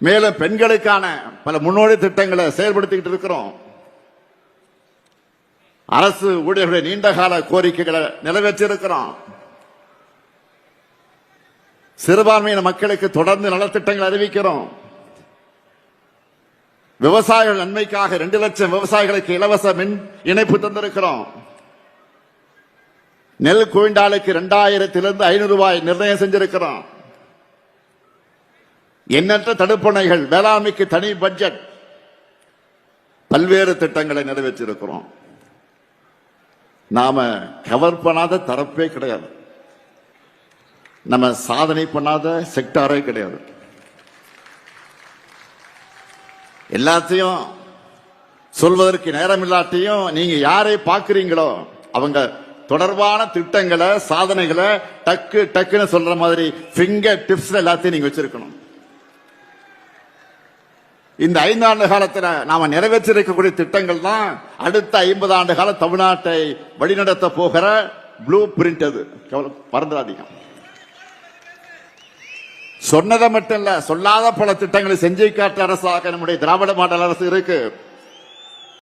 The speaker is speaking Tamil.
மேலும் பெண்களுக்கான பல முன்னோடி திட்டங்களை செயல்படுத்திக்கிட்டு இருக்கிறோம். அரசு ஊழியர்களுடைய நீண்டகால கோரிக்கைகளை நிறைவேற்றியிருக்கிறோம். சிறுபான்மையின மக்களுக்கு தொடர்ந்து நலத்திட்டங்கள் அறிவிக்கிறோம். விவசாயிகள் நன்மைக்காக 2 லட்சம் விவசாயிகளுக்கு இலவச மின் இணைப்பு தந்திருக்கிறோம். நெல் குவிண்டாலுக்கு 2000 500 ரூபாய் நிர்ணயம் செஞ்சிருக்கிறோம். எண்ணற்ற தடுப்பணைகள், வேளாண்மைக்கு தனி பட்ஜெட், பல்வேறு திட்டங்களை நிறைவேற்றியிருக்கிறோம். நாம கவர் பண்ணாத தரப்பே கிடையாது. நம்ம சாதனை பண்ணாத செக்டாரே கிடையாது. எல்லாத்தையும் சொல்வதற்கு நேரம் இல்லாட்டியும் நீங்க யாரை பார்க்கிறீங்களோ அவங்க தொடர்பான திட்டங்களை, சாதனைகளை டக்கு டக்குன்னு சொல்ற மாதிரி ஃபிங்கர் டிப்ஸ் எல்லாத்தையும் நீங்க வச்சிருக்கணும். இந்த 5 ஆண்டு காலத்தில் நாம நிறைவேற்றிருக்கக்கூடிய திட்டங்கள் தான் அடுத்த 50 ஆண்டு கால தமிழ்நாட்டை வழிநடத்த போகிற ப்ளூ பிரிண்ட். அது மறந்துடாதீங்க. சொன்னதை மட்டும் இல்ல, சொல்லாத பல திட்டங்களை செஞ்சு காட்டுற அரசாக நம்முடைய திராவிட மாடல் அரசு இருக்கு.